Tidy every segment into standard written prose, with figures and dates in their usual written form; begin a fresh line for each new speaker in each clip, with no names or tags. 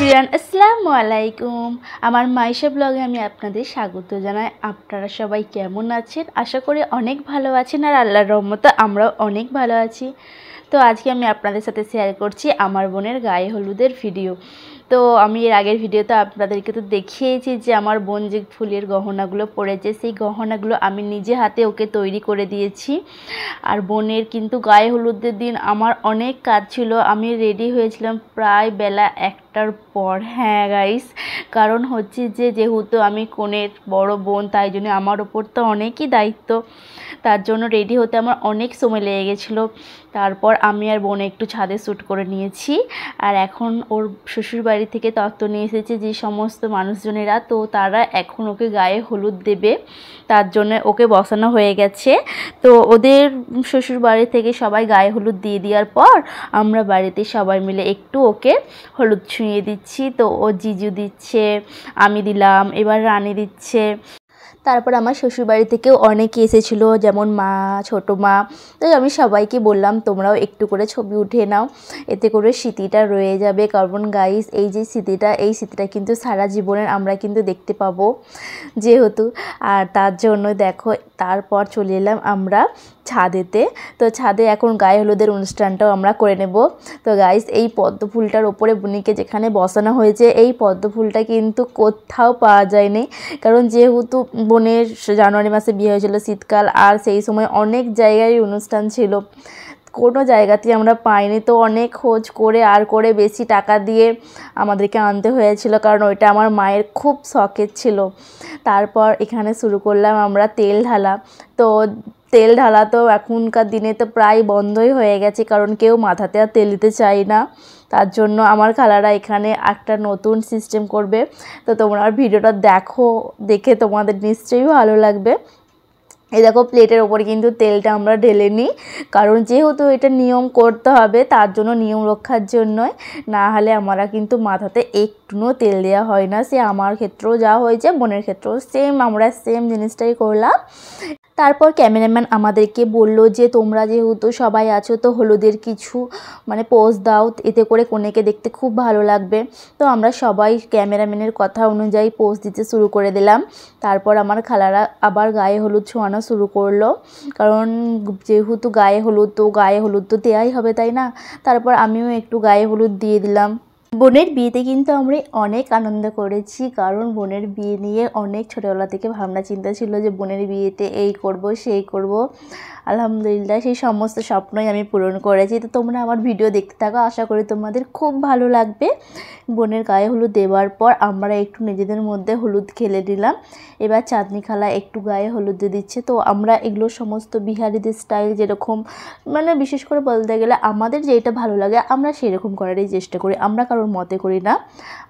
Everyone আসসালামু আলাইকুম। আমার মাইশা ব্লগে আমি আপনাদের স্বাগত জানাই। আপনারা সবাই কেমন আছেন? আশা করি অনেক ভালো আছেন, আর আল্লাহর রহমতে আমরাও অনেক ভালো আছি। তো আজকে আমি আপনাদের সাথে শেয়ার করছি আমার বোনের গায়ে হলুদের ভিডিও। তো আমি এর আগের ভিডিওতে আপনাদেরকে তো দেখিয়েছি যে আমার বোন যে ফুলের গহনাগুলো পরেছে, সেই গহনাগুলো আমি নিজে হাতে ওকে তৈরি করে দিয়েছি। আর বোনের কিন্তু গায়ে হলুদের দিন আমার অনেক কাজ ছিল। আমি রেডি হয়েছিলাম প্রায় বেলা 1টার পর। হ্যাঁ গাইস, কারণ হচ্ছে যে যেহেতু আমি কনের বড় বোন, তাই জন্য আমার ওপর তো অনেকই দায়িত্ব। তার জন্য রেডি হতে আমার অনেক সময় লেগে গেছিলো। তারপর আমি আর বোন একটু ছাদে শ্যুট করে নিয়েছি। আর এখন ওর শ্বশুর বাড়ি থেকে তত্ত্ব নিয়ে এসেছে যে সমস্ত মানুষজনেরা, তো তারা এখন ওকে গায়ে হলুদ দেবে, তার জন্য ওকে বসানো হয়ে গেছে। তো ওদের শ্বশুর বাড়ি থেকে সবাই গায়ে হলুদ দিয়ে দেওয়ার পর আমরা বাড়িতে সবাই মিলে একটু ওকে হলুদ ছুঁয়ে দিচ্ছি। তো ও জিজু দিচ্ছে, আমি দিলাম, এবার রানী দিচ্ছে। তারপর আমার শ্বশুরবাড়ি থেকেও অনেকে এসেছিলো, যেমন মা, ছোটো মা। তো আমি সবাইকে বললাম তোমরাও একটু করে ছবি উঠিয়ে নাও, এতে করে স্মৃতিটা রয়ে যাবে। কারণ গাইস, এই যে স্মৃতিটা কিন্তু সারা জীবনের আমরা কিন্তু দেখতে পাবো যেহেতু। আর তার জন্য দেখো, তারপর চলে এলাম আমরা ছাদেতে। তো ছাদে এখন গায়ে হলুদের অনুষ্ঠানটাও আমরা করে নেব। তো গাইস, এই পদ্ম ফুলটার ওপরে বুনিকে যেখানে বসানো হয়েছে, এই পদ্ম ফুলটা কিন্তু কোথাও পাওয়া যায়নি। কারণ যেহেতু বোনের জানুয়ারি মাসে বিয়ে হয়েছিল, শীতকাল, আর সেই সময় অনেক জায়গায় অনুষ্ঠান ছিল, কোনো জায়গাতেই আমরা পাইনি। তো অনেক খোঁজ করে আর করে বেশি টাকা দিয়ে আমাদেরকে আনতে হয়েছিল, কারণ ওইটা আমার মায়ের খুব শখের ছিল। তারপর এখানে শুরু করলাম আমরা তেল ঢালা। তো তেল ঢালা তো এখনকার দিনে তো প্রায় বন্ধই হয়ে গেছে, কারণ কেউ মাথাতে আর তেল দিতে চায় না। তার জন্য আমার খালারা এখানে একটা নতুন সিস্টেম করবে। তো তোমরা ভিডিওটা দেখো, দেখে তোমাদের নিশ্চয়ই ভালো লাগবে। এই দেখো, প্লেটের ওপরে কিন্তু তেলটা আমরা ঢেলে নিই, কারণ যেহেতু এটা নিয়ম করতে হবে, তার জন্য নিয়ম রক্ষার জন্যই। না হলে আমরা কিন্তু মাথাতে একটুও তেল দেওয়া হয় না। সে আমার ক্ষেত্রেও যা হয়েছে, বোনের ক্ষেত্রেও সেম, আমরা সেম জিনিসটাই করলাম। তারপর ক্যামেরাম্যান আমাদেরকে বললো যে তোমরা যেহেতু সবাই আছো, তো হলুদের কিছু পোজ দাও, এতে করে কনেকে দেখতে খুব ভালো লাগবে। তো আমরা সবাই ক্যামেরাম্যানের কথা অনুযায়ী পোজ দিতে শুরু করে দিলাম। তারপর আমার খালারা আবার গায়ে হলুদ ছোঁয়ানো শুরু করলো, কারণ যেহেতু গায়ে হলুদ তো দেওয়াই হবে, তাই না। তারপর আমিও একটু গায়ে হলুদ দিয়ে দিলাম। বোনের বিয়েতে কিন্তু আমরা অনেক আনন্দ করেছি, কারণ বোনের বিয়ে নিয়ে অনেক ছোটোবেলা থেকে ভাবনা চিন্তা ছিল যে বোনের বিয়েতে এই করব সেই করব। আলহামদুলিল্লাহ, সেই সমস্ত স্বপ্নই আমি পূরণ করেছি। তো তোমরা আমার ভিডিও দেখতে থাকো, আশা করি তোমাদের খুব ভালো লাগবে। বোনের গায়ে হলুদ দেওয়ার পর আমরা একটু নিজেদের মধ্যে হলুদ খেলে দিলাম। এবার চাঁদনি খালা একটু গায়ে হলুদ দিয়ে দিচ্ছে। তো আমরা এগুলো সমস্ত বিহারিদের স্টাইল, যেরকম বিশেষ করে বলতে গেলে আমাদের যেটা ভালো লাগে আমরা সেরকম করারই চেষ্টা করি, আমরা কারোর মতে করি না।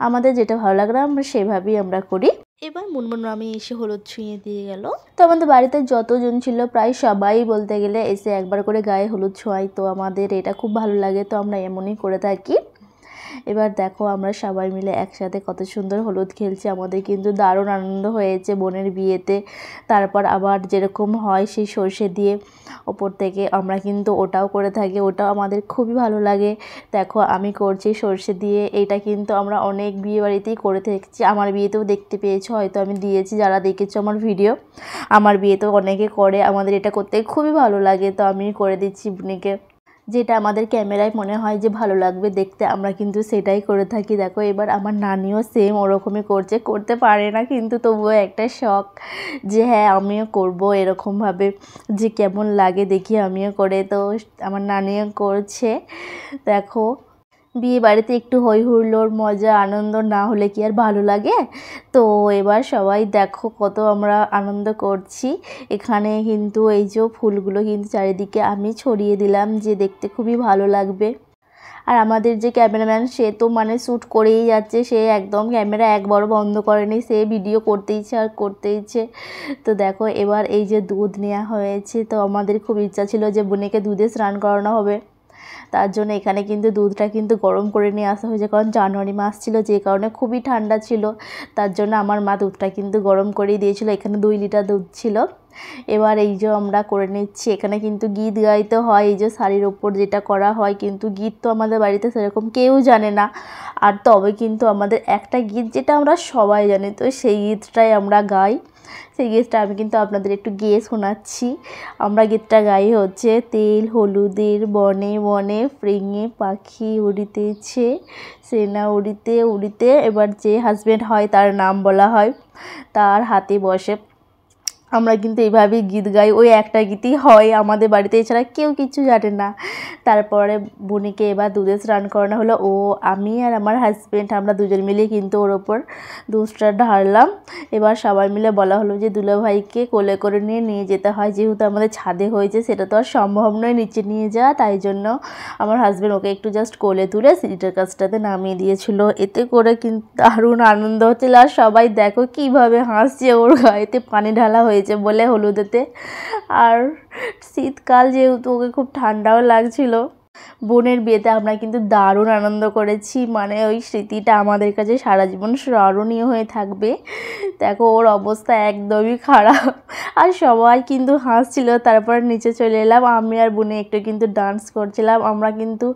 আমাদের যেটা ভালো লাগে আমরা সেভাবেই আমরা করি। এবার মুনমুন আমি এসে হলুদ ছুঁয়ে দিয়ে গেল। তো আমাদের বাড়িতে যতজন ছিল প্রায় সবাই বলতে গেলে এসে একবার করে গায়ে হলুদ ছোঁয়াই। তো আমাদের এটা খুব ভালো লাগে, তো আমরা এমনই করে থাকি। এবার দেখো, আমরা সবাই মিলে একসাথে কত সুন্দর হলুদ খেলছি। আমাদের কিন্তু দারুণ আনন্দ হয়েছে বোনের বিয়েতে। তারপর আবার যেরকম হয় সেই সর্ষে দিয়ে ওপর থেকে আমরা কিন্তু ওটাও করে থাকি, ওটাও আমাদের খুবই ভালো লাগে। দেখো, আমি করছি সর্ষে দিয়ে। এইটা কিন্তু আমরা অনেক বিয়ে বাড়িতেই করে থাকছি। আমার বিয়েতেও দেখতে পেয়েছো, হয়তো আমি দিয়েছি, যারা দেখেছো আমার ভিডিও। আমার বিয়েতেও অনেকে করে, আমাদের এটা করতে খুবই ভালো লাগে। তো আমি করে দিচ্ছি বোনকে, যেটা আমাদের ক্যামেরায় মনে হয় যে ভালো লাগবে দেখতে, আমরা কিন্তু সেটাই করে থাকি। দেখো, এবার আমার নানিও সেম ওরকমই করছে, করতে পারে না কিন্তু তবুও একটা শখ যে হ্যাঁ আমিও করব এরকমভাবে, যে কেমন লাগে দেখি আমিও করে। তো আমার নানিও করছে। দেখো, বিয়ে বাড়িতে একটু হই হুল্লোড়, মজা, আনন্দ না হলে কি আর ভালো লাগে। তো এবার সবাই দেখো কত আমরা আনন্দ করছি। এখানে কিন্তু এই যে ফুলগুলো কিন্তু চারিদিকে আমি ছড়িয়ে দিলাম, যে দেখতে খুবই ভালো লাগবে। আর আমাদের যে ক্যামেরাম্যান, সে তো শ্যুট করেই যাচ্ছে, সে একদম ক্যামেরা একবারও বন্ধ করেনি, সে ভিডিও করতেইছে আর করতেইছে। তো দেখো, এবার এই যে দুধ নেওয়া হয়েছে, তো আমাদের খুব ইচ্ছা ছিল যে বোনেকে দুধে স্নান করানো হবে। তার জন্য এখানে কিন্তু দুধটা কিন্তু গরম করে নিয়ে আসা হয়েছে, কারণ জানুয়ারি মাস ছিল যে কারণে খুবই ঠান্ডা ছিল। তার জন্য আমার মা দুধটা কিন্তু গরম করেই দিয়েছিল। এখানে 2 লিটার দুধ ছিল। এবার এই যে আমরা করে নিচ্ছি, এখানে কিন্তু গীত গাইতে হয়, এই যে শাড়ির ওপর যেটা করা হয়, কিন্তু গীত তো আমাদের বাড়িতে সেরকম কেউ জানে না। আর তবে কিন্তু আমাদের একটা গীত যেটা আমরা সবাই জানি, তো সেই গীতটাই আমরা গাই। সেই গীতটা আমি কিন্তু আপনাদের একটু গেয়ে শোনাচ্ছি। আমরা গীতটা গাই হচ্ছে, তেল হলুদের বনে বনে ফ্রেঙে পাখি উড়িতেছে, সেনা উড়িতে উড়িতে, এবার যে হাজব্যান্ড হয় তার নাম বলা হয়, তার হাতে বসে। আমরা কিন্তু এইভাবেই গীত গাই, ওই একটা গীতই হয় আমাদের বাড়িতে, এছাড়া কেউ কিছু জানে না। তারপরে বোনিকে এবার দুধে স্নান করানো হলো। আমি আর আমার হাজব্যান্ড আমরা দুজন মিলে কিন্তু ওর ওপর দুধটা ঢাললাম। এবার সবাই মিলে বলা হলো যে দুলাভাইকে কোলে করে নিয়ে যেতে হয়, যেহেতু আমাদের ছাদে হয়েছে সেটা তো আর সম্ভব নয় নিচে নিয়ে যাওয়া, তাই জন্য আমার হাজব্যান্ড ওকে একটু জাস্ট কোলে তুলে সিটের কাছটাতে নামিয়ে দিয়েছিল। এতে করে কিন্তু দারুণ আনন্দ হচ্ছিল। আর সবাই দেখো কীভাবে হাসছে, ওর গায়েতে পানি ঢালা হয়েছে বলে হলুদেতে। আর শীতকাল যেহেতু ওকে খুব ঠান্ডাও লাগছিল। বোনের বিয়েতে আমরা কিন্তু দারুণ আনন্দ করেছি, মানে ওই স্মৃতিটা আমাদের কাছে সারা জীবন স্মরণীয় হয়ে থাকবে। দেখো ওর অবস্থা একদমই খারাপ, আর সবাই কিন্তু হাসছিল। তারপর নিচে চলে এলাম, আমি আর বোনে একটু কিন্তু ডান্স করছিলাম। আমরা কিন্তু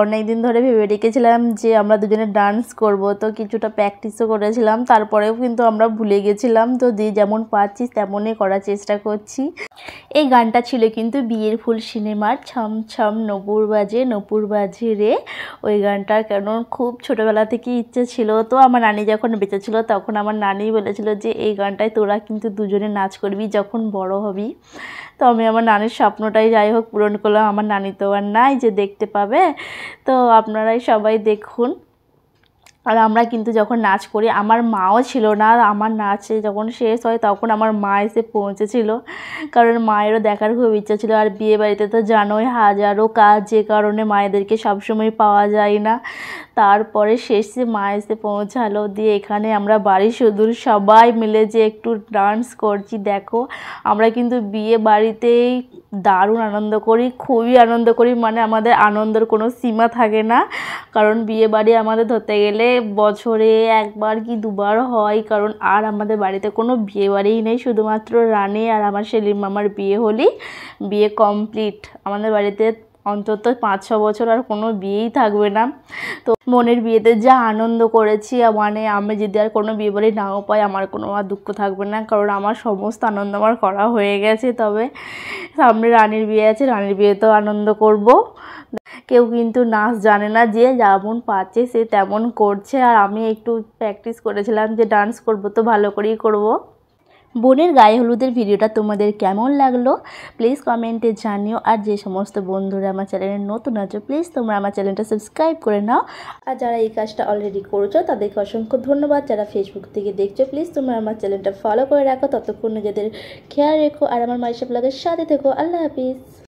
অনেক দিন ধরে ভেবে রেখেছিলাম যে আমরা দুজনে ডান্স করব, তো কিছুটা প্র্যাকটিসও করেছিলাম, তারপরেও কিন্তু আমরা ভুলে গেছিলাম। তো যেমন পারছি তেমনই করার চেষ্টা করছি। এই গানটা ছিল কিন্তু বিয়ের ফুল সিনেমার, ছম ছম নপুর বাজে নপুর বাজে রে। ওই গানটার কারণ খুব ছোটোবেলা থেকে ইচ্ছে ছিল। তো আমার নানি যখন বেঁচে ছিল তখন আমার নানি বলেছিল যে এই গানটায় তোরা কিন্তু দুজনে নাচ করবি যখন বড় হবি। তো আমি আমার নানির স্বপ্নটাই যাই হোক পূরণ করলাম। আমার নানি তো আর নাই যে দেখতে পাবে, তো আপনারাই সবাই দেখুন। আর আমরা কিন্তু যখন নাচ করি, আমার মাও ছিল না, আমার নাচে যখন শেষ হয় তখন আমার মা এসে পৌঁছেছিল, কারণ মায়েরও দেখার খুব ইচ্ছা ছিল। আর বিয়ে বাড়িতে তো জানোই হাজারো কাজ, যে কারণে মায়েদেরকে সবসময় পাওয়া যায় না। তারপরে শেষে মা এসে পৌঁছালো, দিয়ে এখানে আমরা বাড়ির শুধু সবাই মিলে যে একটু ডান্স করছি। দেখো আমরা কিন্তু বিয়ে বাড়িতেই দারুণ আনন্দ করি, খুবই আনন্দ করি, মানে আমাদের আনন্দের কোনো সীমা থাকে না। কারণ বিয়ে বাড়ি আমাদের ধরতে গেলে বছরে একবার কি দুবার হয়, কারণ আর আমাদের বাড়িতে কোনো বিয়ে বাড়িই নেই, শুধুমাত্র রানী আর আমার সেলিম মামার বিয়ে হলেই বিয়ে কমপ্লিট। আমাদের বাড়িতে অন্তত 5-6 বছর আর কোনো বিয়েই থাকবে না। তো মনের বিয়েতে যা আনন্দ করেছি, মানে আমি যদি আর কোনো বিয়ে বাড়ি নাও পাই আমার কোনো আর দুঃখ থাকবে না, কারণ আমার সমস্ত আনন্দ আমার করা হয়ে গেছে। তবে সামনে রানীর বিয়ে আছে, রানীর বিয়েতেও আনন্দ করব। কেউ কিন্তু নাচ জানে না, যে যেমন পাচ্ছে সে তেমন করছে। আর আমি একটু প্র্যাকটিস করেছিলাম যে ডান্স করব, তো ভালো করেই করব। বোনের গায়ে হলুদের ভিডিওটা তোমাদের কেমন লাগলো প্লিজ কমেন্টে জানিও। আর যে সমস্ত বন্ধুরা আমার চ্যানেলে নতুন আছো প্লিজ তোমরা আমার চ্যানেলটা সাবস্ক্রাইব করে নাও। আর যারা এই কাজটা অলরেডি করেছো তাদেরকে অসংখ্য ধন্যবাদ। যারা ফেসবুক থেকে দেখছো প্লিজ তোমরা আমার চ্যানেলটা ফলো করে রাখো, ততক্ষণ নিজেদের খেয়াল রেখো আর আমার মাইশা ব্লগের সাথে থেকো। আল্লাহ হাফিজ।